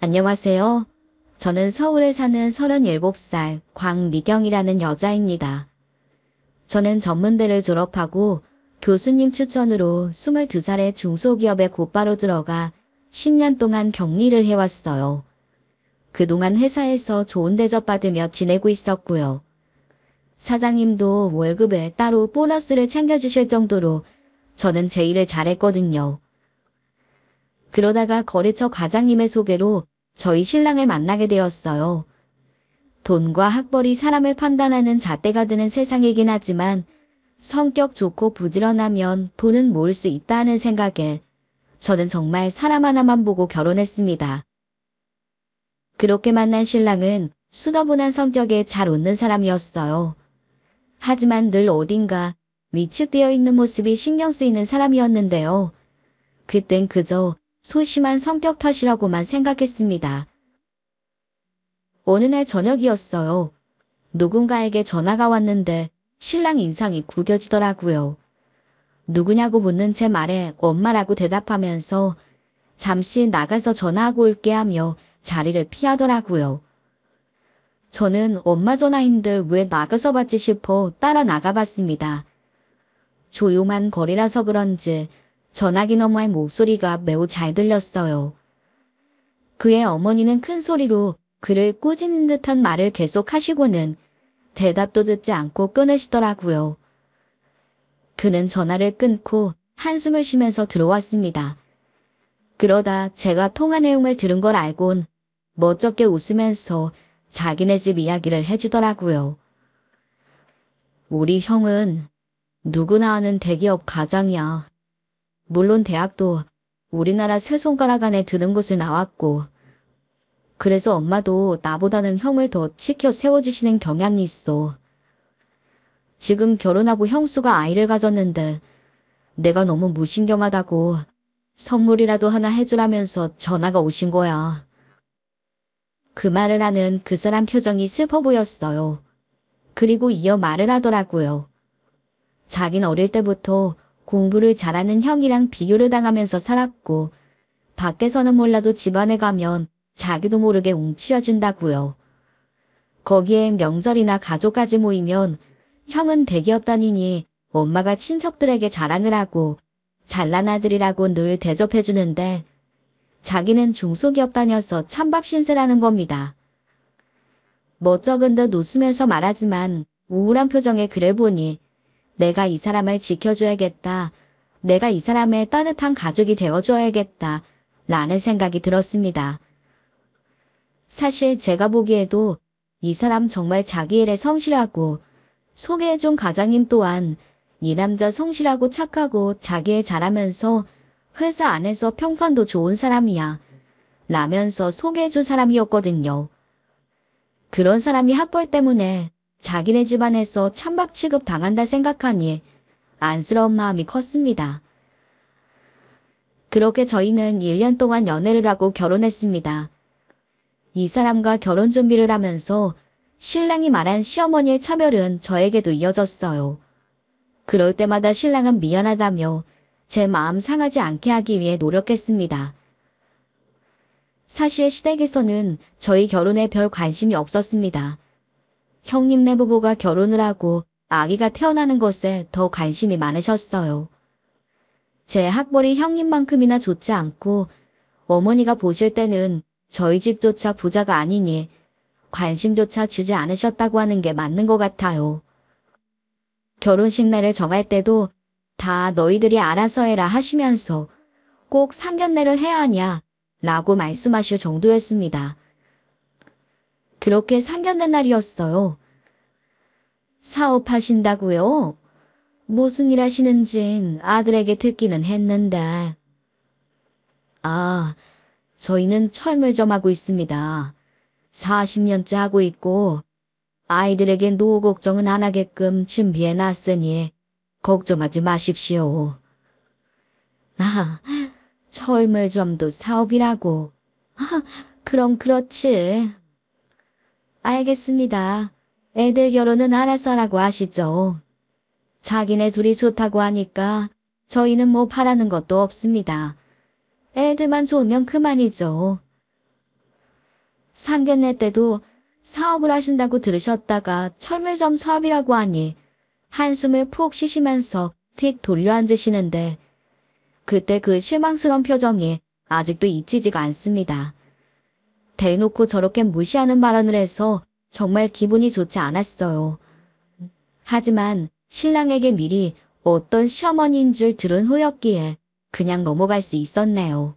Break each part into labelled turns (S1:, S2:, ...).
S1: 안녕하세요. 저는 서울에 사는 37살 광미경이라는 여자입니다. 저는 전문대를 졸업하고 교수님 추천으로 22살에 중소기업에 곧바로 들어가 10년 동안 격리를 해왔어요. 그동안 회사에서 좋은 대접 받으며 지내고 있었고요. 사장님도 월급에 따로 보너스를 챙겨주실 정도로 저는 제 일을 잘했거든요. 그러다가 거래처 과장님의 소개로 저희 신랑을 만나게 되었어요. 돈과 학벌이 사람을 판단하는 잣대가 드는 세상이긴 하지만 성격 좋고 부지런하면 돈은 모을 수 있다는 생각에 저는 정말 사람 하나만 보고 결혼했습니다. 그렇게 만난 신랑은 수더분한 성격에 잘 웃는 사람이었어요. 하지만 늘 어딘가 위축되어 있는 모습이 신경 쓰이는 사람이었는데요. 그땐 그저 소심한 성격 탓이라고만 생각했습니다. 어느 날 저녁이었어요. 누군가에게 전화가 왔는데 신랑 인상이 구겨지더라고요. 누구냐고 묻는 제 말에 엄마라고 대답하면서 잠시 나가서 전화하고 올게 하며 자리를 피하더라고요. 저는 엄마 전화인데 왜 나가서 받지 싶어 따라 나가봤습니다. 조용한 거리라서 그런지 전화기 너머의 목소리가 매우 잘 들렸어요. 그의 어머니는 큰 소리로 그를 꾸짖는 듯한 말을 계속 하시고는 대답도 듣지 않고 끊으시더라고요. 그는 전화를 끊고 한숨을 쉬면서 들어왔습니다. 그러다 제가 통화 내용을 들은 걸 알곤 멋쩍게 웃으면서 자기네 집 이야기를 해주더라고요. 우리 형은 누구나 아는 대기업 과장이야. 물론 대학도 우리나라 세 손가락 안에 드는 곳을 나왔고 그래서 엄마도 나보다는 형을 더 치켜 세워주시는 경향이 있어. 지금 결혼하고 형수가 아이를 가졌는데 내가 너무 무신경하다고 선물이라도 하나 해주라면서 전화가 오신 거야. 그 말을 하는 그 사람 표정이 슬퍼 보였어요. 그리고 이어 말을 하더라고요. 자긴 어릴 때부터 공부를 잘하는 형이랑 비교를 당하면서 살았고 밖에서는 몰라도 집안에 가면 자기도 모르게 웅치려준다고요. 거기에 명절이나 가족까지 모이면 형은 대기업 다니니 엄마가 친척들에게 자랑을 하고 잘난 아들이라고 늘 대접해주는데 자기는 중소기업 다녀서 찬밥 신세라는 겁니다. 멋쩍은 듯 웃으면서 말하지만 우울한 표정의 그를 보니 내가 이 사람을 지켜줘야겠다. 내가 이 사람의 따뜻한 가족이 되어줘야겠다. 라는 생각이 들었습니다. 사실 제가 보기에도 이 사람 정말 자기 일에 성실하고 소개해준 과장님 또한 이 남자 성실하고 착하고 자기 일 잘하면서 회사 안에서 평판도 좋은 사람이야. 라면서 소개해준 사람이었거든요. 그런 사람이 학벌 때문에 자기네 집안에서 찬밥 취급 당한다 생각하니 안쓰러운 마음이 컸습니다. 그렇게 저희는 1년 동안 연애를 하고 결혼했습니다. 이 사람과 결혼 준비를 하면서 신랑이 말한 시어머니의 차별은 저에게도 이어졌어요. 그럴 때마다 신랑은 미안하다며 제 마음 상하지 않게 하기 위해 노력했습니다. 사실 시댁에서는 저희 결혼에 별 관심이 없었습니다. 형님네 부부가 결혼을 하고 아기가 태어나는 것에 더 관심이 많으셨어요. 제 학벌이 형님만큼이나 좋지 않고 어머니가 보실 때는 저희 집조차 부자가 아니니 관심조차 주지 않으셨다고 하는 게 맞는 것 같아요. 결혼식 날을 정할 때도 다 너희들이 알아서 해라 하시면서 꼭 상견례를 해야 하냐 라고 말씀하실 정도였습니다. 그렇게 상견례 날이었어요. 사업하신다고요? 무슨 일 하시는진 아들에게 듣기는 했는데. 아, 저희는 철물점 하고 있습니다. 40년째 하고 있고 아이들에게 노후 걱정은 안 하게끔 준비해 놨으니 걱정하지 마십시오. 아, 철물점도 사업이라고. 그럼 그렇지. 알겠습니다. 애들 결혼은 알아서 하라고 하시죠. 자기네 둘이 좋다고 하니까 저희는 뭐 바라는 것도 없습니다. 애들만 좋으면 그만이죠. 상견례 때도 사업을 하신다고 들으셨다가 철물점 사업이라고 하니 한숨을 푹 쉬시면서 틱 돌려 앉으시는데 그때 그 실망스러운 표정이 아직도 잊히지가 않습니다. 대놓고 저렇게 무시하는 발언을 해서 정말 기분이 좋지 않았어요. 하지만 신랑에게 미리 어떤 시어머니인 줄 들은 후였기에 그냥 넘어갈 수 있었네요.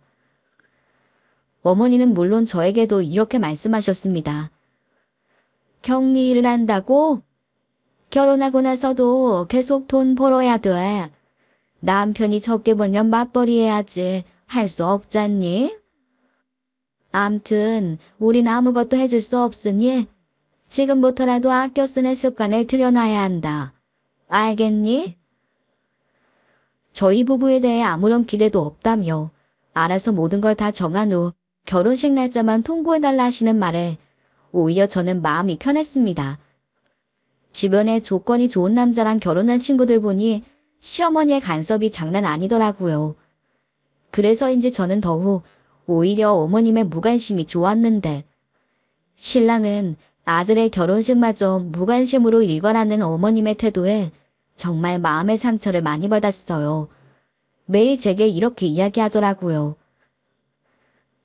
S1: 어머니는 물론 저에게도 이렇게 말씀하셨습니다. 격리 일을 한다고? 결혼하고 나서도 계속 돈 벌어야 돼. 남편이 적게 벌면 맞벌이 해야지. 할 수 없잖니? 암튼 우린 아무것도 해줄 수 없으니 지금부터라도 아껴 쓰는 습관을 들여놔야 한다. 알겠니? 저희 부부에 대해 아무런 기대도 없다며 알아서 모든 걸 다 정한 후 결혼식 날짜만 통보해달라 하시는 말에 오히려 저는 마음이 편했습니다. 주변에 조건이 좋은 남자랑 결혼한 친구들 보니 시어머니의 간섭이 장난 아니더라고요. 그래서인지 저는 더욱 오히려 어머님의 무관심이 좋았는데 신랑은 아들의 결혼식마저 무관심으로 일관하는 어머님의 태도에 정말 마음의 상처를 많이 받았어요. 매일 제게 이렇게 이야기하더라고요.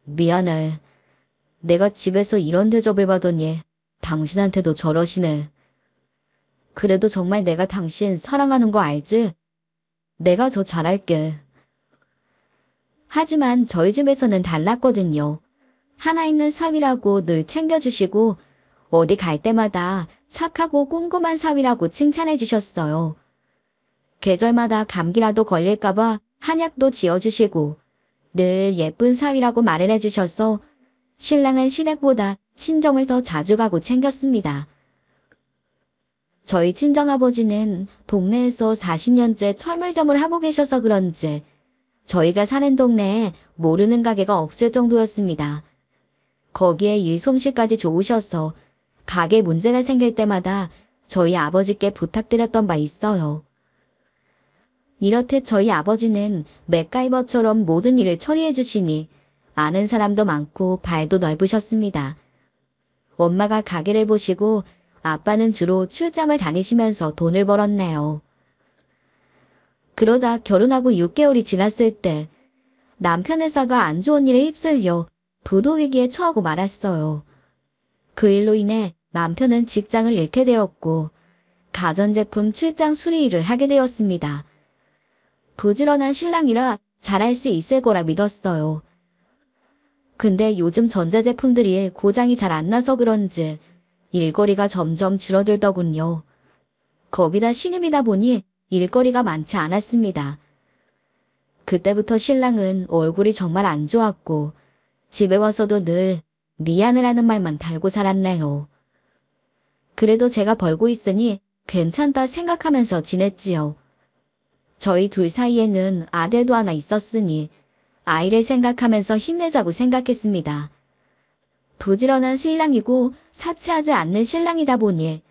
S1: 미안해. 내가 집에서 이런 대접을 받으니 당신한테도 저러시네. 그래도 정말 내가 당신 사랑하는 거 알지? 내가 더 잘할게. 하지만 저희 집에서는 달랐거든요. 하나 있는 사위라고 늘 챙겨주시고 어디 갈 때마다 착하고 꼼꼼한 사위라고 칭찬해 주셨어요. 계절마다 감기라도 걸릴까봐 한약도 지어주시고 늘 예쁜 사위라고 말을 해주셔서 신랑은 시댁보다 친정을 더 자주 가고 챙겼습니다. 저희 친정아버지는 동네에서 40년째 철물점을 하고 계셔서 그런지 저희가 사는 동네에 모르는 가게가 없을 정도였습니다. 거기에 일 솜씨까지 좋으셔서 가게 문제가 생길 때마다 저희 아버지께 부탁드렸던 바 있어요. 이렇듯 저희 아버지는 맥가이버처럼 모든 일을 처리해 주시니 아는 사람도 많고 발도 넓으셨습니다. 엄마가 가게를 보시고 아빠는 주로 출장을 다니시면서 돈을 벌었네요. 그러다 결혼하고 6개월이 지났을 때 남편 회사가 안 좋은 일에 휩쓸려 부도 위기에 처하고 말았어요. 그 일로 인해 남편은 직장을 잃게 되었고 가전제품 출장 수리 일을 하게 되었습니다. 부지런한 신랑이라 잘할 수 있을 거라 믿었어요. 근데 요즘 전자제품들이 고장이 잘 안 나서 그런지 일거리가 점점 줄어들더군요. 거기다 신입이다 보니 일거리가 많지 않았습니다. 그때부터 신랑은 얼굴이 정말 안 좋았고 집에 와서도 늘 미안을 하는 말만 달고 살았네요. 그래도 제가 벌고 있으니 괜찮다 생각하면서 지냈지요. 저희 둘 사이에는 아들도 하나 있었으니 아이를 생각하면서 힘내자고 생각했습니다. 부지런한 신랑이고 사치하지 않는 신랑이다 보니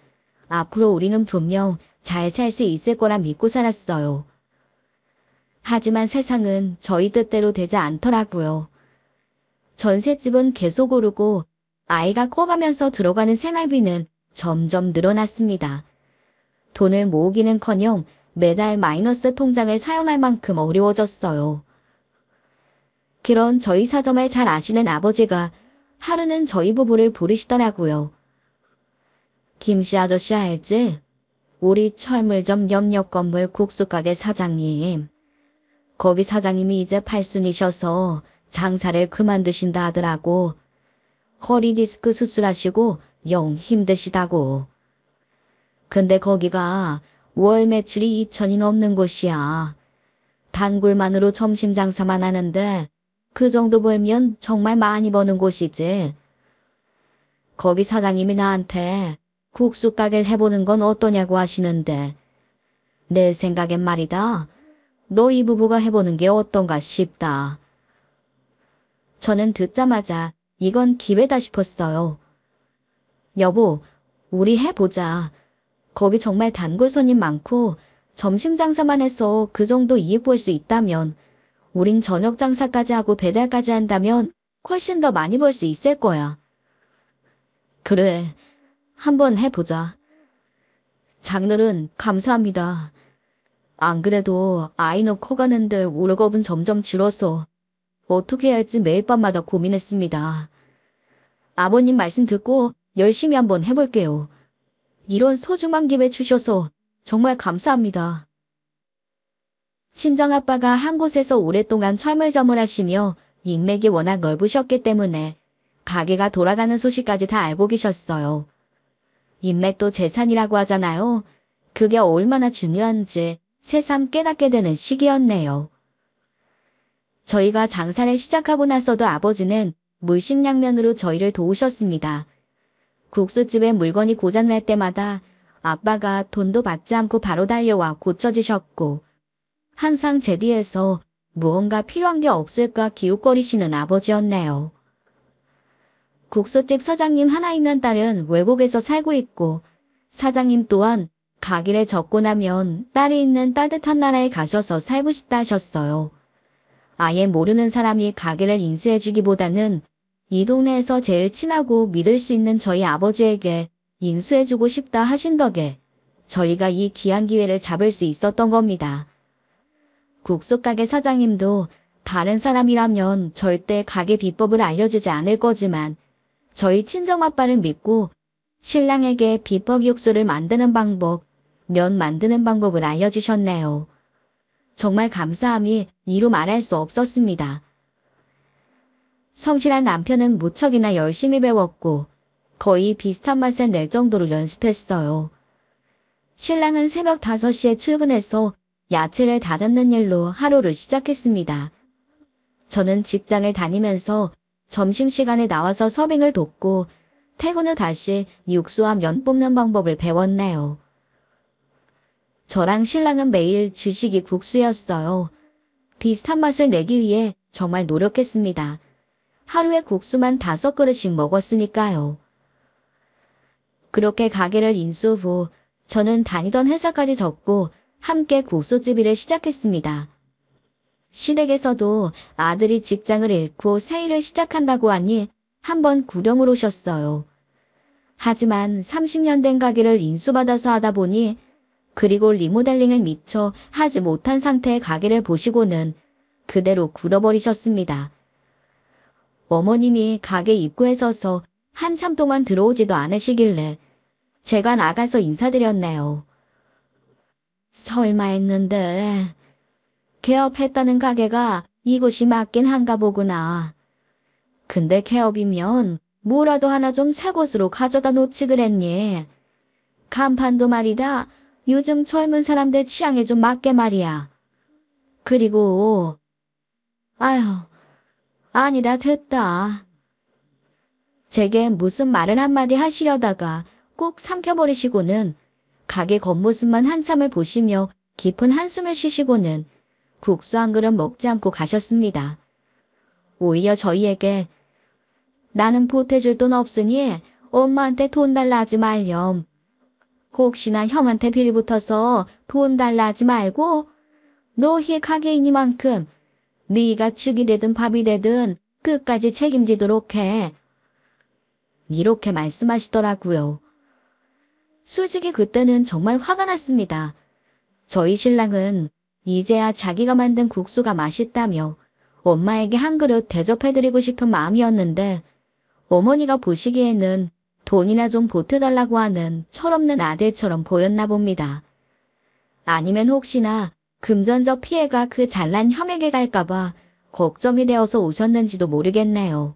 S1: 앞으로 우리는 분명 잘 살 수 있을 거라 믿고 살았어요. 하지만 세상은 저희 뜻대로 되지 않더라고요. 전셋집은 계속 오르고 아이가 커가면서 들어가는 생활비는 점점 늘어났습니다. 돈을 모으기는커녕 매달 마이너스 통장을 사용할 만큼 어려워졌어요. 그런 저희 사정을 잘 아시는 아버지가 하루는 저희 부부를 부르시더라고요. 김씨 아저씨 알지? 우리 철물점 옆옆 건물 국수가게 사장님. 거기 사장님이 이제 팔순이셔서 장사를 그만두신다 하더라고. 허리디스크 수술하시고 영 힘드시다고. 근데 거기가 월 매출이 2천이 넘는 곳이야. 단골만으로 점심 장사만 하는데 그 정도 벌면 정말 많이 버는 곳이지. 거기 사장님이 나한테 국수 가게를 해보는 건 어떠냐고 하시는데 내 생각엔 말이다. 너 이 부부가 해보는 게 어떤가 싶다. 저는 듣자마자 이건 기회다 싶었어요. 여보, 우리 해보자. 거기 정말 단골 손님 많고 점심 장사만 해서 그 정도 이익 볼 수 있다면 우린 저녁 장사까지 하고 배달까지 한다면 훨씬 더 많이 벌 수 있을 거야. 그래, 한번 해보자. 장들은 감사합니다. 안 그래도 아이 놓고 가는데 올 겁은 점점 줄어서 어떻게 해야 할지 매일 밤마다 고민했습니다. 아버님 말씀 듣고 열심히 한번 해볼게요. 이런 소중한 기회 주셔서 정말 감사합니다. 친정아빠가 한 곳에서 오랫동안 철물점을 하시며 인맥이 워낙 넓으셨기 때문에 가게가 돌아가는 소식까지 다 알고 계셨어요. 인맥도 재산이라고 하잖아요. 그게 얼마나 중요한지 새삼 깨닫게 되는 시기였네요. 저희가 장사를 시작하고 나서도 아버지는 물심양면으로 저희를 도우셨습니다. 국수집에 물건이 고장날 때마다 아빠가 돈도 받지 않고 바로 달려와 고쳐주셨고 항상 제 뒤에서 무언가 필요한 게 없을까 기웃거리시는 아버지였네요. 국수집 사장님 하나 있는 딸은 외국에서 살고 있고 사장님 또한 가게를 접고 나면 딸이 있는 따뜻한 나라에 가셔서 살고 싶다 하셨어요. 아예 모르는 사람이 가게를 인수해주기보다는 이 동네에서 제일 친하고 믿을 수 있는 저희 아버지에게 인수해주고 싶다 하신 덕에 저희가 이 귀한 기회를 잡을 수 있었던 겁니다. 국수가게 사장님도 다른 사람이라면 절대 가게 비법을 알려주지 않을 거지만 저희 친정아빠를 믿고 신랑에게 비법 육수를 만드는 방법, 면 만드는 방법을 알려주셨네요. 정말 감사함이 이루 말할 수 없었습니다. 성실한 남편은 무척이나 열심히 배웠고 거의 비슷한 맛을 낼 정도로 연습했어요. 신랑은 새벽 5시에 출근해서 야채를 다듬는 일로 하루를 시작했습니다. 저는 직장을 다니면서 점심시간에 나와서 서빙을 돕고 퇴근 후 다시 육수와 면 뽑는 방법을 배웠네요. 저랑 신랑은 매일 주식이 국수였어요. 비슷한 맛을 내기 위해 정말 노력했습니다. 하루에 국수만 5그릇씩 먹었으니까요. 그렇게 가게를 인수 후 저는 다니던 회사까지 접고 함께 국수집 일을 시작했습니다. 시댁에서도 아들이 직장을 잃고 새 일을 시작한다고 하니 한번 구경을 오셨어요. 하지만 30년 된 가게를 인수받아서 하다 보니 그리고 리모델링을 미처 하지 못한 상태의 가게를 보시고는 그대로 굴어버리셨습니다. 어머님이 가게 입구에 서서 한참 동안 들어오지도 않으시길래 제가 나가서 인사드렸네요. 설마 했는데 개업했다는 가게가 이곳이 맞긴 한가 보구나. 근데 개업이면 뭐라도 하나 좀 새 곳으로 가져다 놓지 그랬니? 간판도 말이다. 요즘 젊은 사람들 취향에 좀 맞게 말이야. 그리고 아휴, 아니다 됐다. 제게 무슨 말을 한마디 하시려다가 꼭 삼켜버리시고는 가게 겉모습만 한참을 보시며 깊은 한숨을 쉬시고는 국수 한 그릇 먹지 않고 가셨습니다. 오히려 저희에게 나는 보태줄 돈 없으니 엄마한테 돈 달라 하지 말렴. 혹시나 형한테 비리 붙어서 돈 달라 하지 말고 너희 가게이니만큼 네가 죽이 되든 밥이 되든 끝까지 책임지도록 해. 이렇게 말씀하시더라고요. 솔직히 그때는 정말 화가 났습니다. 저희 신랑은 이제야 자기가 만든 국수가 맛있다며 엄마에게 한 그릇 대접해드리고 싶은 마음이었는데 어머니가 보시기에는 돈이나 좀 보태달라고 하는 철없는 아들처럼 보였나 봅니다. 아니면 혹시나 금전적 피해가 그 잘난 형에게 갈까봐 걱정이 되어서 오셨는지도 모르겠네요.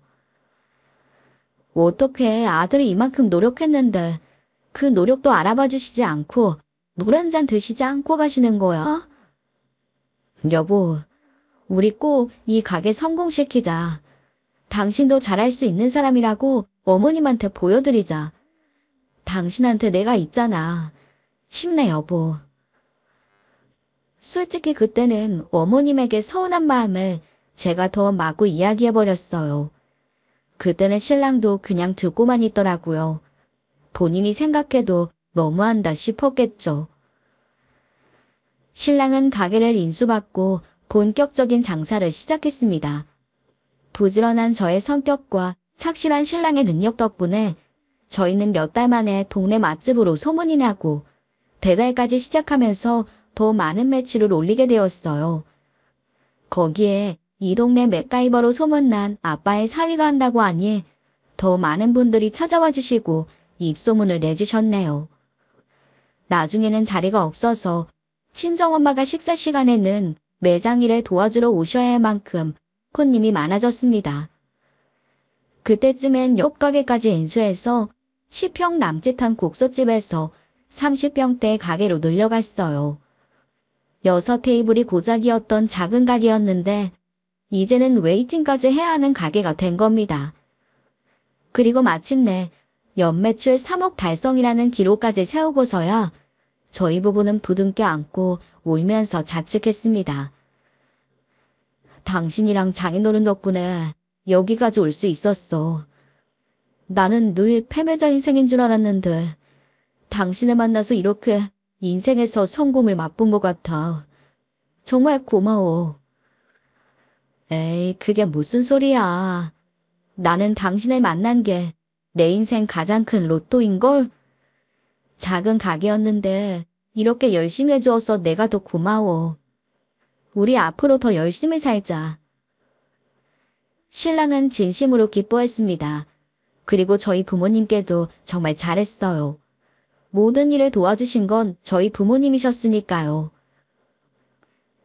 S1: 어떻게 아들이 이만큼 노력했는데 그 노력도 알아봐 주시지 않고 물 한 잔 드시지 않고 가시는 거야? 여보, 우리 꼭 이 가게 성공시키자. 당신도 잘할 수 있는 사람이라고 어머님한테 보여드리자. 당신한테 내가 있잖아. 힘내 여보. 솔직히 그때는 어머님에게 서운한 마음을 제가 더 마구 이야기해버렸어요. 그때는 신랑도 그냥 듣고만 있더라고요. 본인이 생각해도 너무한다 싶었겠죠. 신랑은 가게를 인수받고 본격적인 장사를 시작했습니다. 부지런한 저의 성격과 착실한 신랑의 능력 덕분에 저희는 몇 달 만에 동네 맛집으로 소문이 나고 배달까지 시작하면서 더 많은 매출을 올리게 되었어요. 거기에 이 동네 맥가이버로 소문난 아빠의 사위가 한다고 하니 더 많은 분들이 찾아와 주시고 입소문을 내주셨네요. 나중에는 자리가 없어서 친정엄마가 식사 시간에는 매장 일을 도와주러 오셔야 할 만큼 손님이 많아졌습니다. 그때쯤엔 옆 가게까지 인수해서 10평 남짓한 국수집에서 30평대 가게로 늘려갔어요. 6테이블이 고작이었던 작은 가게였는데 이제는 웨이팅까지 해야 하는 가게가 된 겁니다. 그리고 마침내 연매출 3억 달성이라는 기록까지 세우고서야 저희 부부는 부둥켜 안고 울면서 자책했습니다. 당신이랑 장인어른 덕분에 여기까지 올 수 있었어. 나는 늘 패배자 인생인 줄 알았는데 당신을 만나서 이렇게 인생에서 성공을 맛본 것 같아. 정말 고마워. 에이, 그게 무슨 소리야. 나는 당신을 만난 게 내 인생 가장 큰 로또인걸? 작은 가게였는데 이렇게 열심히 해주어서 내가 더 고마워. 우리 앞으로 더 열심히 살자. 신랑은 진심으로 기뻐했습니다. 그리고 저희 부모님께도 정말 잘했어요. 모든 일을 도와주신 건 저희 부모님이셨으니까요.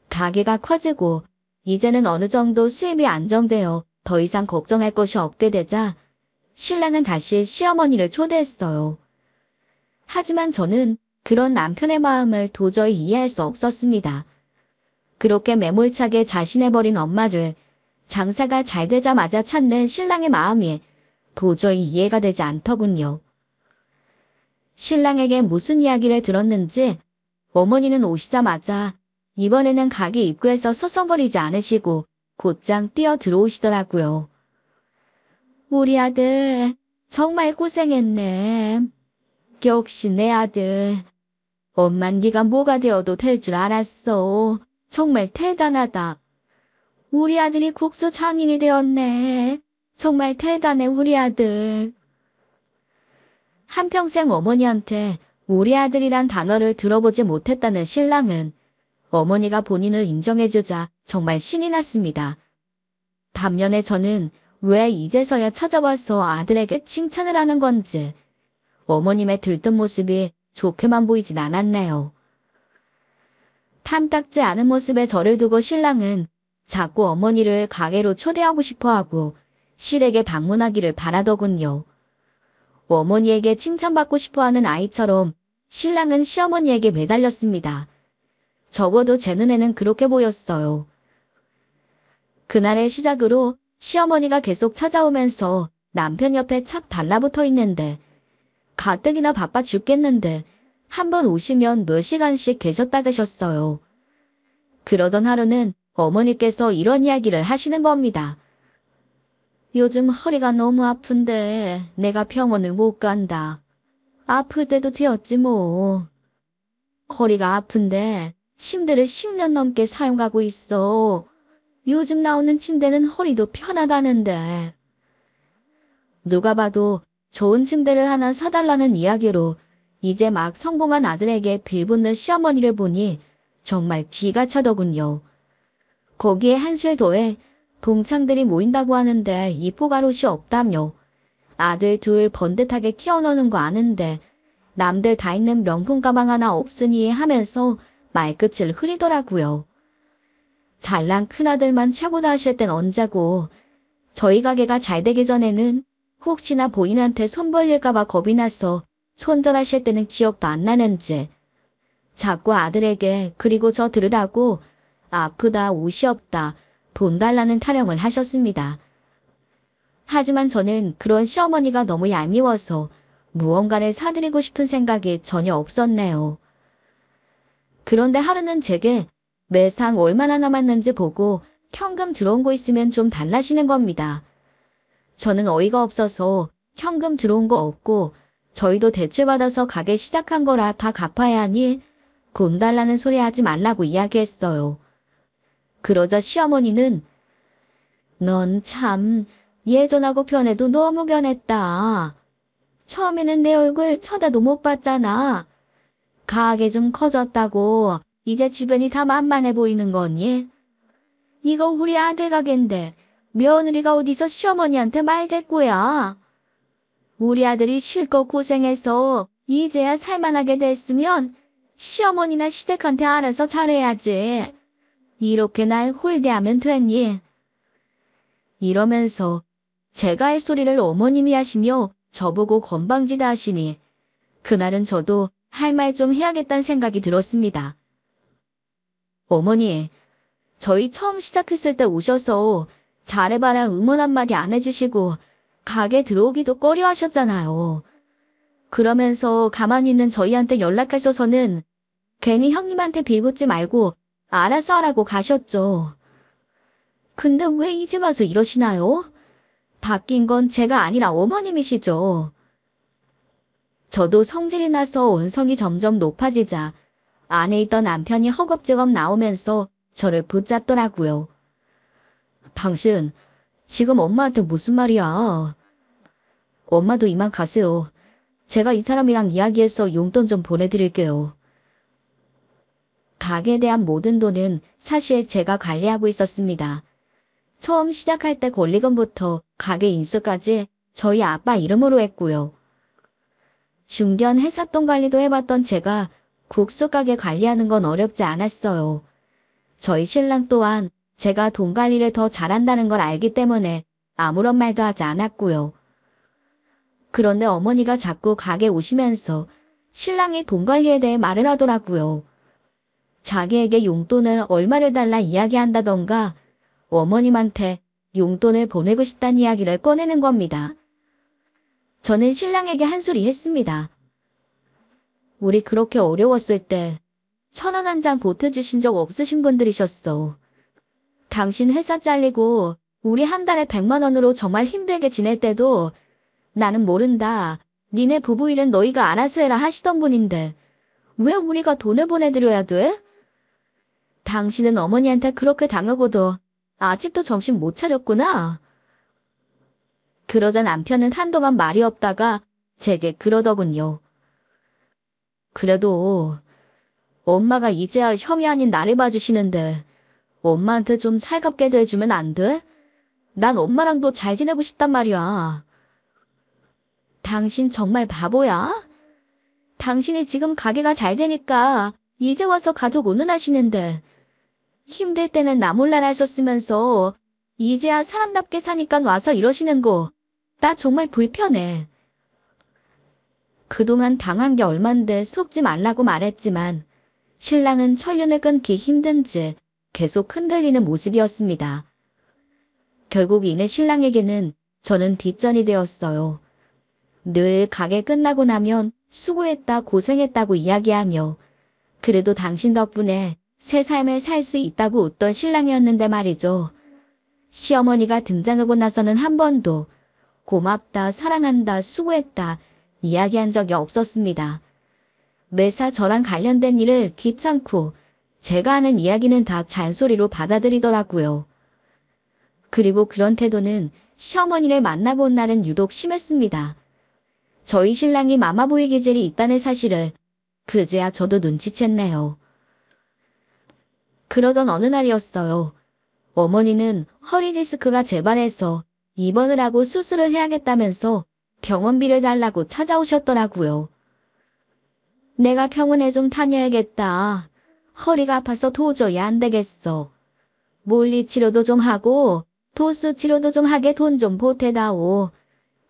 S1: 가게가 커지고 이제는 어느 정도 수입이 안정되어 더 이상 걱정할 것이 없게 되자 신랑은 다시 시어머니를 초대했어요. 하지만 저는 그런 남편의 마음을 도저히 이해할 수 없었습니다. 그렇게 매몰차게 자신해버린 엄마를 장사가 잘 되자마자 찾는 신랑의 마음이 도저히 이해가 되지 않더군요. 신랑에게 무슨 이야기를 들었는지 어머니는 오시자마자 이번에는 가게 입구에서 서성거리지 않으시고 곧장 뛰어 들어오시더라고요. 우리 아들 정말 고생했네. 역시 내 아들. 엄만 네가 뭐가 되어도 될 줄 알았어. 정말 대단하다. 우리 아들이 국수 장인이 되었네. 정말 대단해 우리 아들. 한평생 어머니한테 우리 아들이란 단어를 들어보지 못했다는 신랑은 어머니가 본인을 인정해주자 정말 신이 났습니다. 반면에 저는 왜 이제서야 찾아와서 아들에게 칭찬을 하는 건지 어머님의 들뜬 모습이 좋게만 보이진 않았네요. 탐탁지 않은 모습에 저를 두고 신랑은 자꾸 어머니를 가게로 초대하고 싶어하고 실에게 방문하기를 바라더군요. 어머니에게 칭찬받고 싶어하는 아이처럼 신랑은 시어머니에게 매달렸습니다. 적어도 제 눈에는 그렇게 보였어요. 그날의 시작으로 시어머니가 계속 찾아오면서 남편 옆에 착 달라붙어 있는데 가뜩이나 바빠 죽겠는데 한 번 오시면 몇 시간씩 계셨다 가셨어요. 그러던 하루는 어머니께서 이런 이야기를 하시는 겁니다. 요즘 허리가 너무 아픈데 내가 병원을 못 간다. 아플 때도 되었지 뭐. 허리가 아픈데 침대를 10년 넘게 사용하고 있어. 요즘 나오는 침대는 허리도 편하다는데. 누가 봐도 좋은 침대를 하나 사달라는 이야기로 이제 막 성공한 아들에게 빌붙는 시어머니를 보니 정말 기가 차더군요. 거기에 한술 더해 동창들이 모인다고 하는데 이포가롯이 없다며 아들 둘 번듯하게 키워놓는 거 아는데 남들 다 있는 명품 가방 하나 없으니 하면서 말끝을 흐리더라고요. 잘난 큰아들만 최고다 하실 땐 언제고 저희 가게가 잘 되기 전에는 혹시나 본인한테 손 벌릴까봐 겁이 나서 손절하실 때는 기억도 안 나는지 자꾸 아들에게 그리고 저 들으라고 아프다 옷이 없다 돈 달라는 타령을 하셨습니다. 하지만 저는 그런 시어머니가 너무 얄미워서 무언가를 사드리고 싶은 생각이 전혀 없었네요. 그런데 하루는 제게 매상 얼마나 남았는지 보고 현금 들어온 거 있으면 좀 달라시는 겁니다. 저는 어이가 없어서 현금 들어온 거 없고 저희도 대출받아서 가게 시작한 거라 다 갚아야 하니 돈 달라는 소리 하지 말라고 이야기했어요. 그러자 시어머니는 넌 참 예전하고 변해도 너무 변했다. 처음에는 내 얼굴 쳐다도 못 봤잖아. 가게 좀 커졌다고 이제 주변이 다 만만해 보이는 거니? 이거 우리 아들 가게인데 며느리가 어디서 시어머니한테 말대꾸야. 우리 아들이 실컷 고생해서 이제야 살만하게 됐으면 시어머니나 시댁한테 알아서 잘해야지. 이렇게 날 홀대하면 되니? 이러면서 제가 할 소리를 어머님이 하시며 저보고 건방지다 하시니 그날은 저도 할 말 좀 해야겠다는 생각이 들었습니다. 어머니, 저희 처음 시작했을 때 오셔서 잘해봐라 응원 한마디 안 해주시고 가게 들어오기도 꺼려 하셨잖아요. 그러면서 가만히 있는 저희한테 연락하셔서는 괜히 형님한테 빌붙지 말고 알아서 하라고 가셨죠. 근데 왜 이제 와서 이러시나요? 바뀐 건 제가 아니라 어머님이시죠. 저도 성질이 나서 언성이 점점 높아지자 안에 있던 남편이 허겁지겁 나오면서 저를 붙잡더라고요. 당신 지금 엄마한테 무슨 말이야? 엄마도 이만 가세요. 제가 이 사람이랑 이야기해서 용돈 좀 보내드릴게요. 가게에 대한 모든 돈은 사실 제가 관리하고 있었습니다. 처음 시작할 때 권리금부터 가게 인수까지 저희 아빠 이름으로 했고요. 중견 회삿돈 관리도 해봤던 제가 국수 가게 관리하는 건 어렵지 않았어요. 저희 신랑 또한 제가 돈 관리를 더 잘한다는 걸 알기 때문에 아무런 말도 하지 않았고요. 그런데 어머니가 자꾸 가게 오시면서 신랑이 돈 관리에 대해 말을 하더라고요. 자기에게 용돈을 얼마를 달라 이야기한다던가 어머님한테 용돈을 보내고 싶다는 이야기를 꺼내는 겁니다. 저는 신랑에게 한 소리 했습니다. 우리 그렇게 어려웠을 때 1,000원 한 장 보태주신 적 없으신 분들이셨어. 당신 회사 잘리고 우리 한 달에 100만 원으로 정말 힘들게 지낼 때도 나는 모른다. 니네 부부 일은 너희가 알아서 해라 하시던 분인데 왜 우리가 돈을 보내드려야 돼? 당신은 어머니한테 그렇게 당하고도 아직도 정신 못 차렸구나. 그러자 남편은 한동안 말이 없다가 제게 그러더군요. 그래도 엄마가 이제야 형이 아닌 나를 봐주시는데 엄마한테 좀 살갑게 대해주면 안 돼? 난 엄마랑도 잘 지내고 싶단 말이야. 당신 정말 바보야? 당신이 지금 가게가 잘 되니까 이제 와서 가족 운운하시는데 힘들 때는 나 몰라라 하셨으면서 이제야 사람답게 사니까 와서 이러시는 거 나 정말 불편해. 그동안 당한 게 얼만데 속지 말라고 말했지만 신랑은 천륜을 끊기 힘든지 계속 흔들리는 모습이었습니다. 결국 이내 신랑에게는 저는 뒷전이 되었어요. 늘 가게 끝나고 나면 수고했다 고생했다고 이야기하며 그래도 당신 덕분에 새 삶을 살 수 있다고 웃던 신랑이었는데 말이죠. 시어머니가 등장하고 나서는 한 번도 고맙다, 사랑한다, 수고했다 이야기한 적이 없었습니다. 매사 저랑 관련된 일을 귀찮고 제가 하는 이야기는 다 잔소리로 받아들이더라고요. 그리고 그런 태도는 시어머니를 만나고 온 날은 유독 심했습니다. 저희 신랑이 마마보이 기질이 있다는 사실을 그제야 저도 눈치챘네요. 그러던 어느 날이었어요. 어머니는 허리 디스크가 재발해서 입원을 하고 수술을 해야겠다면서 병원비를 달라고 찾아오셨더라고요. 내가 병원에 좀 다녀야겠다. 허리가 아파서 도저히 안 되겠어. 물리치료도 좀 하고 도수 치료도 좀 하게 돈 좀 보태다오.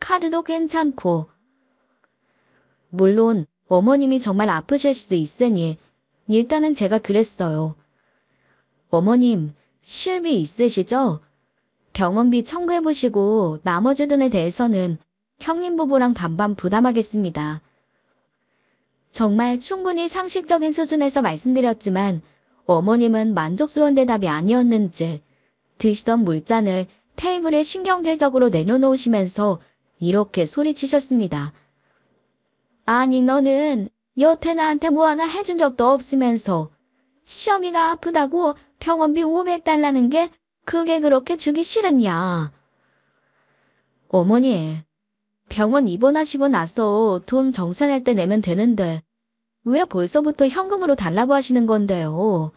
S1: 카드도 괜찮고. 물론 어머님이 정말 아프실 수도 있으니 일단은 제가 그랬어요. 어머님, 실비 있으시죠? 병원비 청구해보시고 나머지 돈에 대해서는 형님 부부랑 반반 부담하겠습니다. 정말 충분히 상식적인 수준에서 말씀드렸지만 어머님은 만족스러운 대답이 아니었는지 드시던 물잔을 테이블에 신경질적으로 내려놓으시면서 이렇게 소리치셨습니다. 아니 너는 여태 나한테 뭐 하나 해준 적도 없으면서 시어미가 아프다고 병원비 500달라는 게 그게 그렇게 주기 싫으냐. 어머니, 병원 입원하시고 나서 돈 정산할 때 내면 되는데 왜 벌써부터 현금으로 달라고 하시는 건데요?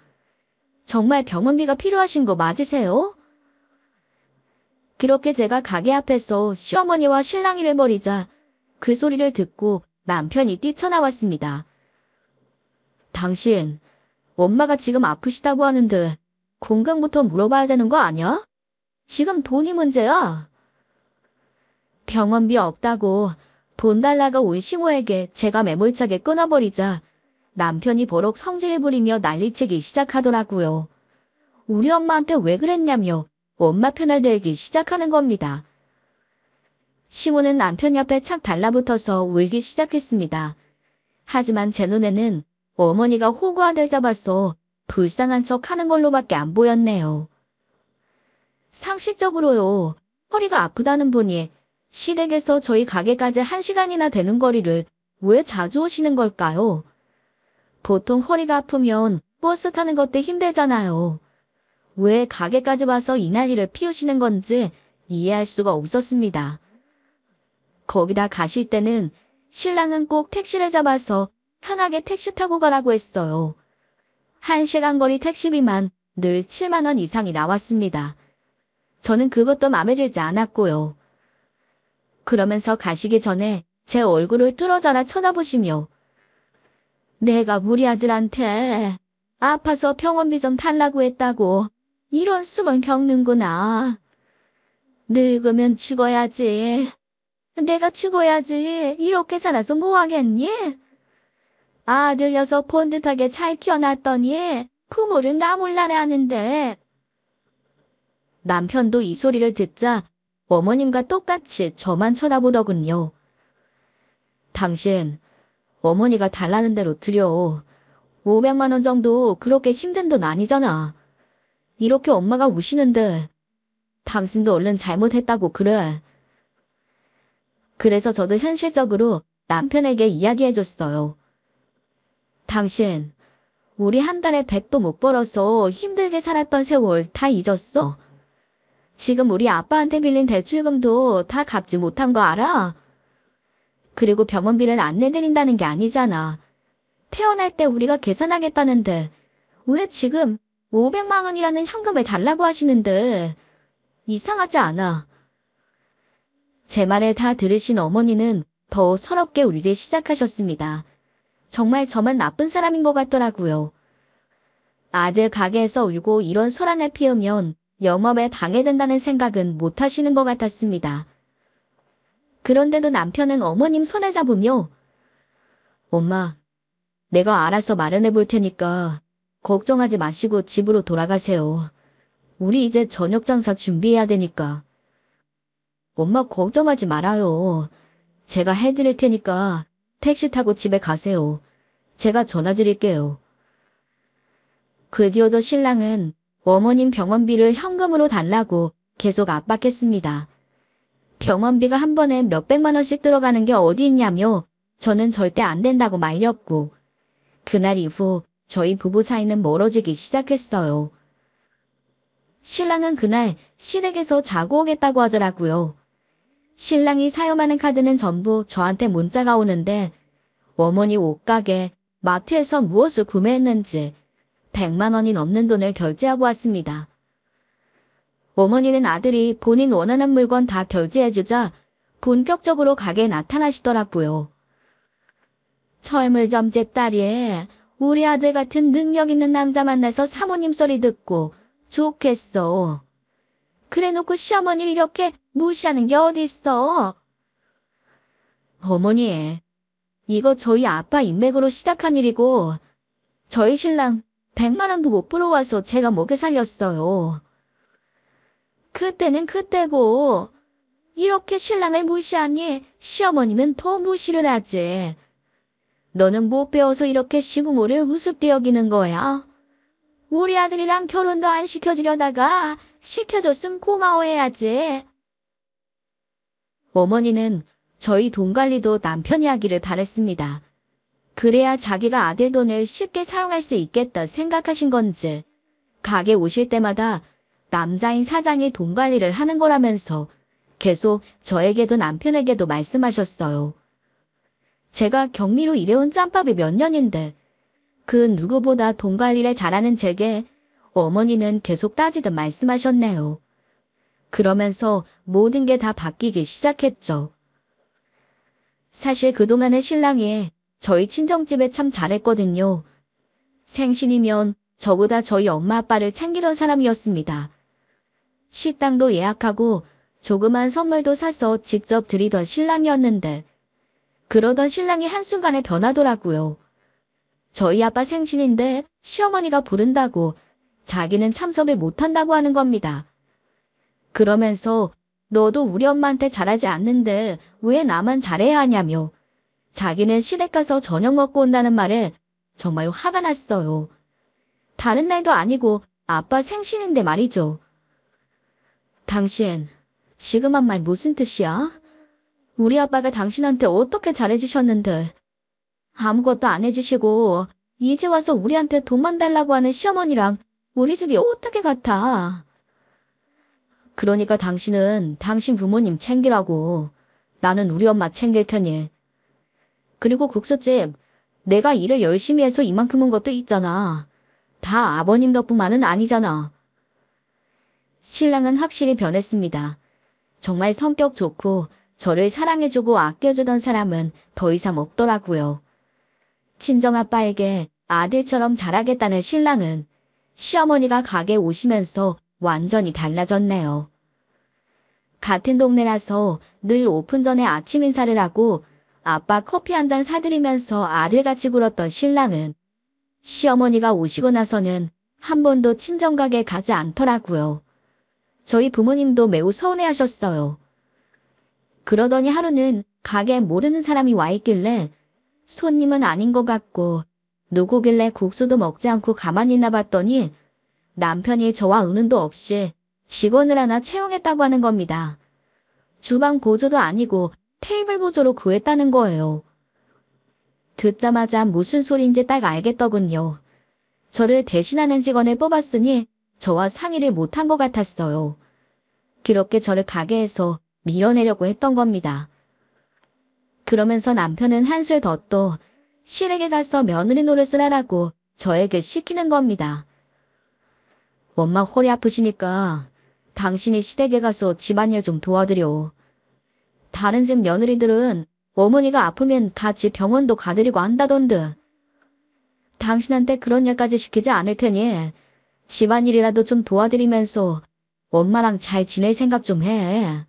S1: 정말 병원비가 필요하신 거 맞으세요? 그렇게 제가 가게 앞에서 시어머니와 실랑이를 벌이자 그 소리를 듣고 남편이 뛰쳐나왔습니다. 당신, 엄마가 지금 아프시다고 하는데 건강부터 물어봐야 되는 거 아니야? 지금 돈이 문제야. 병원비 없다고 돈 달라고 온 시모에게 제가 매몰차게 끊어버리자 남편이 버럭 성질을 부리며 난리치기 시작하더라고요. 우리 엄마한테 왜 그랬냐며 엄마 편을 들기 시작하는 겁니다. 시모는 남편 옆에 착 달라붙어서 울기 시작했습니다. 하지만 제 눈에는 어머니가 호구 아들 잡아서 불쌍한 척 하는 걸로밖에 안 보였네요. 상식적으로요. 허리가 아프다는 분이 시댁에서 저희 가게까지 1시간이나 되는 거리를 왜 자주 오시는 걸까요? 보통 허리가 아프면 버스 타는 것도 힘들잖아요. 왜 가게까지 와서 이 난리를 피우시는 건지 이해할 수가 없었습니다. 거기다 가실 때는 신랑은 꼭 택시를 잡아서 편하게 택시 타고 가라고 했어요. 1시간 거리 택시비만 늘 7만 원 이상이 나왔습니다. 저는 그것도 마음에 들지 않았고요. 그러면서 가시기 전에 제 얼굴을 뚫어져라 쳐다보시며 내가 우리 아들한테 아파서 병원비 좀 달라고 했다고 이런 수모를 겪는구나. 늙으면 죽어야지. 내가 죽어야지. 이렇게 살아서 뭐 하겠니? 아들 녀석 번듯하게 잘 키워놨더니 부모를 나 몰라라 하는데. 남편도 이 소리를 듣자 어머님과 똑같이 저만 쳐다보더군요. 당신, 어머니가 달라는 대로 드려. 500만 원 정도 그렇게 힘든 돈 아니잖아. 이렇게 엄마가 우시는데 당신도 얼른 잘못했다고 그래. 그래서 저도 현실적으로 남편에게 이야기해줬어요. 당신, 우리 한 달에 100도 못 벌어서 힘들게 살았던 세월 다 잊었어. 지금 우리 아빠한테 빌린 대출금도 다 갚지 못한 거 알아? 그리고 병원비를 안 내드린다는 게 아니잖아. 태어날 때 우리가 계산하겠다는데 왜 지금 500만 원이라는 현금을 달라고 하시는데 이상하지 않아. 제 말을 다 들으신 어머니는 더 서럽게 울기 시작하셨습니다. 정말 저만 나쁜 사람인 것 같더라고요. 아들 가게에서 울고 이런 소란을 피우면 영업에 방해된다는 생각은 못 하시는 것 같았습니다. 그런데도 남편은 어머님 손을 잡으며 엄마, 내가 알아서 마련해 볼 테니까 걱정하지 마시고 집으로 돌아가세요. 우리 이제 저녁 장사 준비해야 되니까. 엄마 걱정하지 말아요. 제가 해드릴 테니까 택시 타고 집에 가세요. 제가 전화 드릴게요. 그 뒤로도 신랑은 어머님 병원비를 현금으로 달라고 계속 압박했습니다. 병원비가 한 번에 몇백만 원씩 들어가는 게 어디 있냐며 저는 절대 안 된다고 말렸고 그날 이후 저희 부부 사이는 멀어지기 시작했어요. 신랑은 그날 시댁에서 자고 오겠다고 하더라고요. 신랑이 사용하는 카드는 전부 저한테 문자가 오는데 어머니 옷가게, 마트에서 무엇을 구매했는지 100만 원이 넘는 돈을 결제하고 왔습니다. 어머니는 아들이 본인 원하는 물건 다 결제해주자 본격적으로 가게에 나타나시더라고요. 철물점집 딸이 우리 아들 같은 능력 있는 남자 만나서 사모님 소리 듣고 좋겠어. 그래놓고 시어머니를 이렇게 무시하는 게 어딨어. 어머니, 이거 저희 아빠 인맥으로 시작한 일이고 저희 신랑 100만 원도 못 벌어와서 제가 먹여 살렸어요. 그때는 그때고 이렇게 신랑을 무시하니 시어머니는 더 무시를 하지. 너는 못 배워서 이렇게 시부모를 우습게 여기는 거야. 우리 아들이랑 결혼도 안 시켜주려다가 시켜줬으면 고마워해야지. 어머니는 저희 돈 관리도 남편이 하기를 바랬습니다. 그래야 자기가 아들 돈을 쉽게 사용할 수 있겠다 생각하신 건지 가게 오실 때마다 남자인 사장이 돈 관리를 하는 거라면서 계속 저에게도 남편에게도 말씀하셨어요. 제가 격리로 일해온 짬밥이 몇 년인데 그 누구보다 돈 관리를 잘하는 제게 어머니는 계속 따지듯 말씀하셨네요. 그러면서 모든 게 다 바뀌기 시작했죠. 사실 그동안의 신랑이 저희 친정집에 참 잘했거든요. 생신이면 저보다 저희 엄마 아빠를 챙기던 사람이었습니다. 식당도 예약하고 조그만 선물도 사서 직접 드리던 신랑이었는데 그러던 신랑이 한순간에 변하더라고요. 저희 아빠 생신인데 시어머니가 부른다고 자기는 참석을 못한다고 하는 겁니다. 그러면서 너도 우리 엄마한테 잘하지 않는데 왜 나만 잘해야 하냐며 자기는 시댁 가서 저녁 먹고 온다는 말에 정말 화가 났어요. 다른 날도 아니고 아빠 생신인데 말이죠. 당신 지금 한 말 무슨 뜻이야? 우리 아빠가 당신한테 어떻게 잘해주셨는데 아무것도 안 해주시고 이제 와서 우리한테 돈만 달라고 하는 시어머니랑 우리 집이 어떻게 같아? 그러니까 당신은 당신 부모님 챙기라고. 나는 우리 엄마 챙길 테니. 그리고 국수집 내가 일을 열심히 해서 이만큼 온 것도 있잖아. 다 아버님 덕분만은 아니잖아. 신랑은 확실히 변했습니다. 정말 성격 좋고 저를 사랑해주고 아껴주던 사람은 더 이상 없더라고요. 친정아빠에게 아들처럼 잘하겠다는 신랑은 시어머니가 가게 오시면서 완전히 달라졌네요. 같은 동네라서 늘 오픈 전에 아침 인사를 하고 아빠 커피 한 잔 사드리면서 아들같이 굴었던 신랑은 시어머니가 오시고 나서는 한 번도 친정가게 가지 않더라고요. 저희 부모님도 매우 서운해하셨어요. 그러더니 하루는 가게에 모르는 사람이 와 있길래 손님은 아닌 것 같고 누구길래 국수도 먹지 않고 가만히 있나 봤더니 남편이 저와 은은도 없이 직원을 하나 채용했다고 하는 겁니다. 주방 보조도 아니고 테이블 보조로 구했다는 거예요. 듣자마자 무슨 소리인지 딱 알겠더군요. 저를 대신하는 직원을 뽑았으니 저와 상의를 못한 것 같았어요. 그렇게 저를 가게에서 밀어내려고 했던 겁니다. 그러면서 남편은 한술 더 또 시댁에 가서 며느리 노릇을 하라고 저에게 시키는 겁니다. 엄마 허리 아프시니까 당신이 시댁에 가서 집안일 좀 도와드려. 다른 집 며느리들은 어머니가 아프면 같이 병원도 가드리고 한다던데. 당신한테 그런 일까지 시키지 않을 테니 집안일이라도 좀 도와드리면서 엄마랑 잘 지낼 생각 좀 해.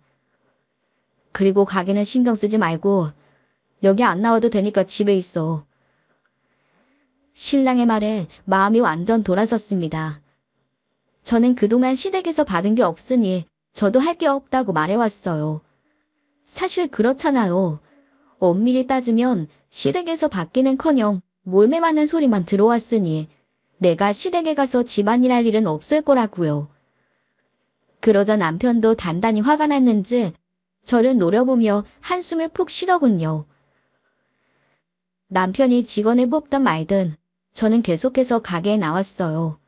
S1: 그리고 가게는 신경 쓰지 말고 여기 안 나와도 되니까 집에 있어. 신랑의 말에 마음이 완전 돌아섰습니다. 저는 그동안 시댁에서 받은 게 없으니 저도 할 게 없다고 말해왔어요. 사실 그렇잖아요. 엄밀히 따지면 시댁에서 받기는커녕 몰매 맞는 소리만 들어왔으니 내가 시댁에 가서 집안일 할 일은 없을 거라고요. 그러자 남편도 단단히 화가 났는지 저를 노려보며 한숨을 푹 쉬더군요. 남편이 직원을 뽑든 말든 저는 계속해서 가게에 나왔어요.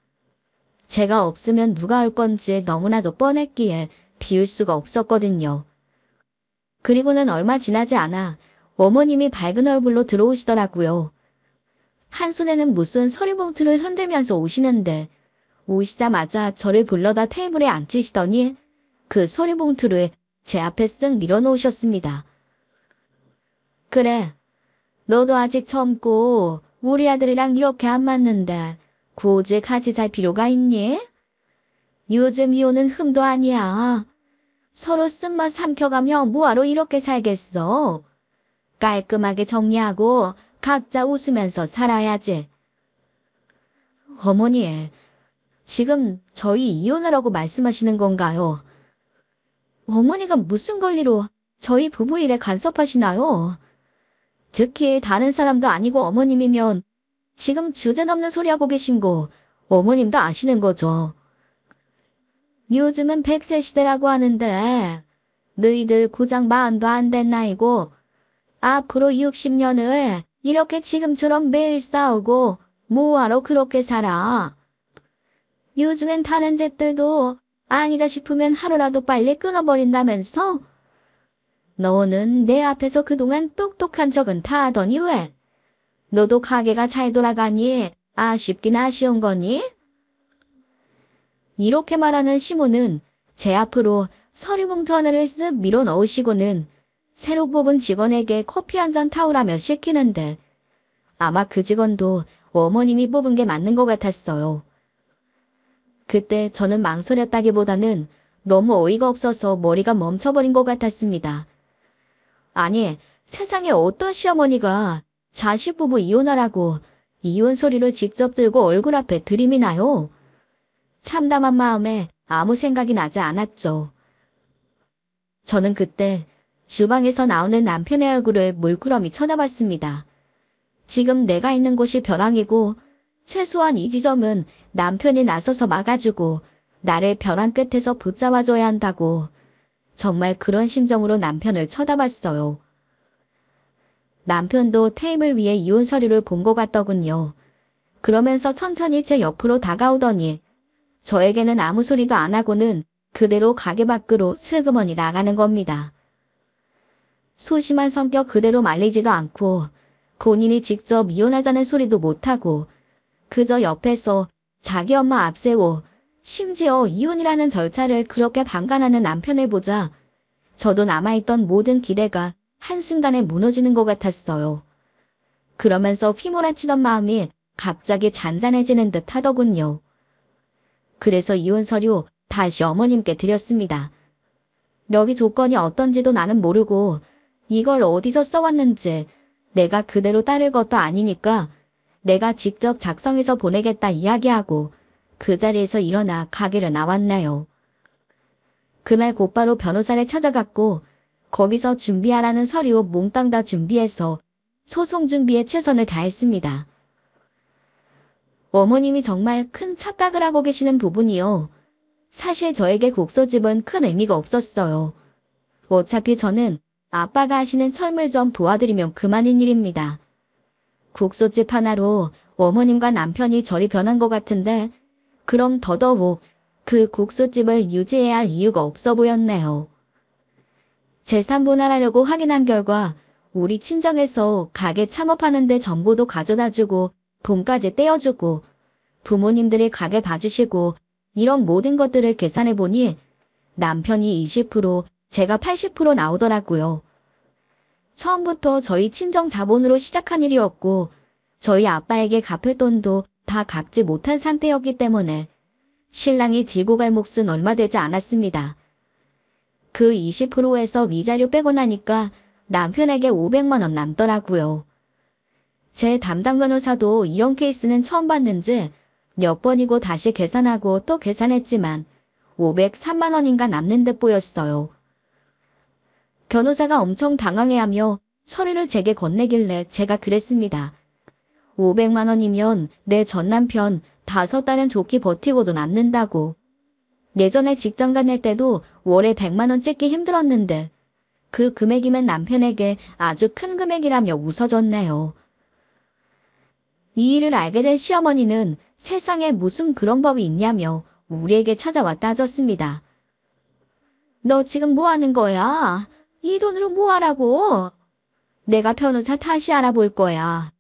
S1: 제가 없으면 누가 올 건지 너무나도 뻔했기에 비울 수가 없었거든요. 그리고는 얼마 지나지 않아 어머님이 밝은 얼굴로 들어오시더라고요. 한 손에는 무슨 서류봉투를 흔들면서 오시는데 오시자마자 저를 불러다 테이블에 앉히시더니 그 서류봉투를 제 앞에 쓱 밀어놓으셨습니다. 그래, 너도 아직 젊고 우리 아들이랑 이렇게 안 맞는데 굳이 같이 살 필요가 있니? 요즘 이혼은 흠도 아니야. 서로 쓴맛 삼켜가며 뭐하러 이렇게 살겠어. 깔끔하게 정리하고 각자 웃으면서 살아야지. 어머니, 지금 저희 이혼하라고 말씀하시는 건가요? 어머니가 무슨 권리로 저희 부부 일에 간섭하시나요? 특히 다른 사람도 아니고 어머님이면 지금 주제넘는 소리 하고 계신 거 어머님도 아시는 거죠. 요즘은 100세 시대라고 하는데 너희들 고작 40도 안 된 나이고 앞으로 60년을 이렇게 지금처럼 매일 싸우고 뭐하러 그렇게 살아. 요즘엔 다른 집들도 아니다 싶으면 하루라도 빨리 끊어버린다면서 너는 내 앞에서 그동안 똑똑한 척은 다 하더니 왜? 너도 가게가 잘 돌아가니 아쉽긴 아쉬운 거니? 이렇게 말하는 시모는 제 앞으로 서류 봉투 하나를 쓱 밀어 넣으시고는 새로 뽑은 직원에게 커피 한 잔 타오라며 시키는데 아마 그 직원도 어머님이 뽑은 게 맞는 것 같았어요. 그때 저는 망설였다기보다는 너무 어이가 없어서 머리가 멈춰버린 것 같았습니다. 아니, 세상에 어떤 시어머니가 자식 부부 이혼하라고 이혼 소리를 직접 들고 얼굴 앞에 들이미나요? 참담한 마음에 아무 생각이 나지 않았죠. 저는 그때 주방에서 나오는 남편의 얼굴을 물끄러미 쳐다봤습니다. 지금 내가 있는 곳이 벼랑이고 최소한 이 지점은 남편이 나서서 막아주고 나를 벼랑 끝에서 붙잡아줘야 한다고 정말 그런 심정으로 남편을 쳐다봤어요. 남편도 테이블 위에 이혼 서류를 본 것 같더군요. 그러면서 천천히 제 옆으로 다가오더니 저에게는 아무 소리도 안 하고는 그대로 가게 밖으로 슬그머니 나가는 겁니다. 소심한 성격 그대로 말리지도 않고 본인이 직접 이혼하자는 소리도 못하고 그저 옆에서 자기 엄마 앞세워 심지어 이혼이라는 절차를 그렇게 방관하는 남편을 보자 저도 남아있던 모든 기대가 한순간에 무너지는 것 같았어요. 그러면서 휘몰아치던 마음이 갑자기 잔잔해지는 듯 하더군요. 그래서 이혼 서류 다시 어머님께 드렸습니다. 여기 조건이 어떤지도 나는 모르고 이걸 어디서 써왔는지 내가 그대로 따를 것도 아니니까 내가 직접 작성해서 보내겠다 이야기하고 그 자리에서 일어나 가게를 나왔나요. 그날 곧바로 변호사를 찾아갔고 거기서 준비하라는 서류 몽땅 다 준비해서 소송 준비에 최선을 다했습니다. 어머님이 정말 큰 착각을 하고 계시는 부분이요. 사실 저에게 국소집은 큰 의미가 없었어요. 어차피 저는 아빠가 하시는 철물 좀 도와드리면 그만인 일입니다. 국소집 하나로 어머님과 남편이 저리 변한 것 같은데 그럼 더더욱 그 국소집을 유지해야 할 이유가 없어 보였네요. 재산 분할하려고 확인한 결과 우리 친정에서 가게 창업하는데 정보도 가져다주고 돈까지 떼어주고 부모님들이 가게 봐주시고 이런 모든 것들을 계산해보니 남편이 20%, 제가 80% 나오더라고요. 처음부터 저희 친정 자본으로 시작한 일이었고 저희 아빠에게 갚을 돈도 다 갚지 못한 상태였기 때문에 신랑이 들고 갈 몫은 얼마 되지 않았습니다. 그 20%에서 위자료 빼고 나니까 남편에게 500만 원 남더라고요. 제 담당 변호사도 이런 케이스는 처음 봤는지 몇 번이고 다시 계산하고 또 계산했지만 503만 원인가 남는 듯 보였어요. 변호사가 엄청 당황해하며 서류를 제게 건네길래 제가 그랬습니다. 500만 원이면 내 전남편 5달은 좋게 버티고도 남는다고. 예전에 직장 다닐 때도 월에 100만 원 찍기 힘들었는데 그 금액이면 남편에게 아주 큰 금액이라며 웃어줬네요. 이 일을 알게 된 시어머니는 세상에 무슨 그런 법이 있냐며 우리에게 찾아와 따졌습니다. 너 지금 뭐 하는 거야? 이 돈으로 뭐 하라고? 내가 변호사 다시 알아볼 거야.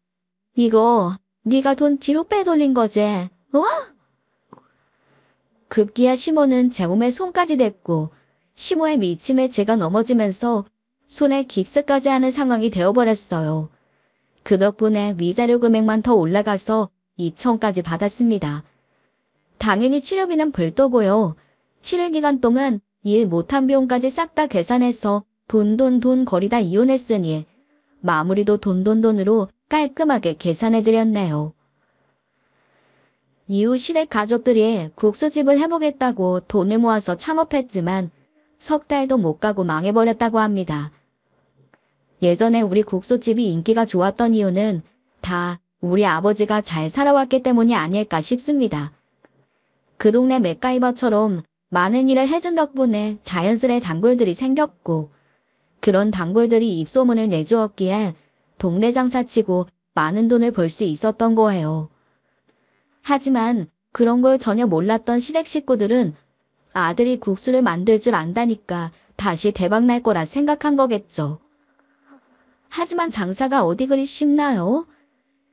S1: 이거 네가 돈 뒤로 빼돌린 거지? 어? 급기야 시모는 제 몸에 손까지 댔고 시모의 미침에 제가 넘어지면서 손에 깁스까지 하는 상황이 되어버렸어요. 그 덕분에 위자료 금액만 더 올라가서 2천까지 받았습니다. 당연히 치료비는 별도고요. 치료 기간 동안 일 못한 비용까지 싹 다 계산해서 돈 거리다 이혼했으니 마무리도 돈으로 깔끔하게 계산해드렸네요. 이후 시댁 가족들이 국수집을 해보겠다고 돈을 모아서 창업했지만 석 달도 못 가고 망해버렸다고 합니다. 예전에 우리 국수집이 인기가 좋았던 이유는 다 우리 아버지가 잘 살아왔기 때문이 아닐까 싶습니다. 그 동네 맥가이버처럼 많은 일을 해준 덕분에 자연스레 단골들이 생겼고 그런 단골들이 입소문을 내주었기에 동네 장사치고 많은 돈을 벌 수 있었던 거예요. 하지만 그런 걸 전혀 몰랐던 시댁 식구들은 아들이 국수를 만들 줄 안다니까 다시 대박 날 거라 생각한 거겠죠. 하지만 장사가 어디 그리 쉽나요?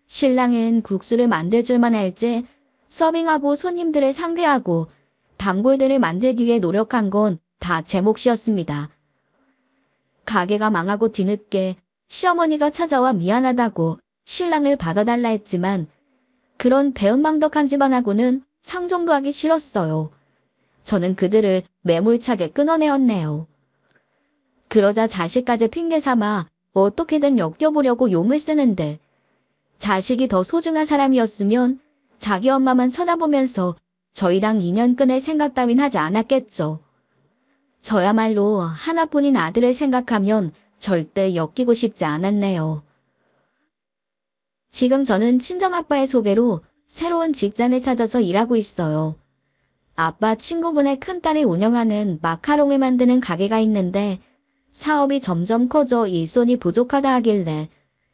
S1: 신랑은 국수를 만들 줄만 알지 서빙하고 손님들을 상대하고 단골들을 만들기 위해 노력한 건 다 제 몫이었습니다. 가게가 망하고 뒤늦게 시어머니가 찾아와 미안하다고 신랑을 받아달라 했지만 그런 배은망덕한 집안하고는 상종도 하기 싫었어요. 저는 그들을 매몰차게 끊어내었네요. 그러자 자식까지 핑계 삼아 어떻게든 엮여보려고 용을 쓰는데 자식이 더 소중한 사람이었으면 자기 엄마만 쳐다보면서 저희랑 인연 끊을 생각 따윈 하지 않았겠죠. 저야말로 하나뿐인 아들을 생각하면 절대 엮이고 싶지 않았네요. 지금 저는 친정아빠의 소개로 새로운 직장을 찾아서 일하고 있어요. 아빠 친구분의 큰딸이 운영하는 마카롱을 만드는 가게가 있는데 사업이 점점 커져 일손이 부족하다 하길래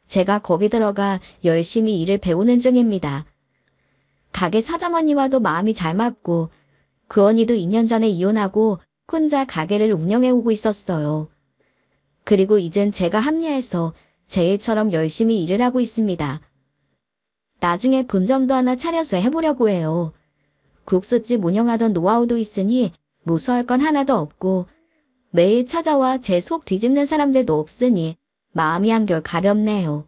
S1: 제가 거기 들어가 열심히 일을 배우는 중입니다. 가게 사장언니와도 마음이 잘 맞고 그 언니도 2년 전에 이혼하고 혼자 가게를 운영해오고 있었어요. 그리고 이젠 제가 합리해서 제 일처럼 열심히 일을 하고 있습니다. 나중에 분점도 하나 차려서 해보려고 해요. 국수집 운영하던 노하우도 있으니 무서워할 건 하나도 없고 매일 찾아와 제 속 뒤집는 사람들도 없으니 마음이 한결 가렵네요.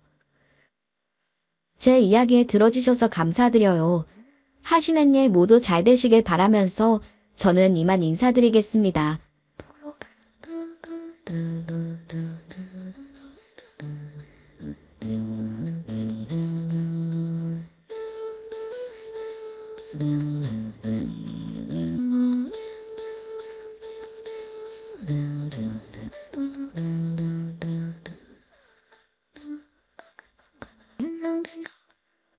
S1: 제 이야기 들어주셔서 감사드려요. 하시는 일 모두 잘 되시길 바라면서 저는 이만 인사드리겠습니다.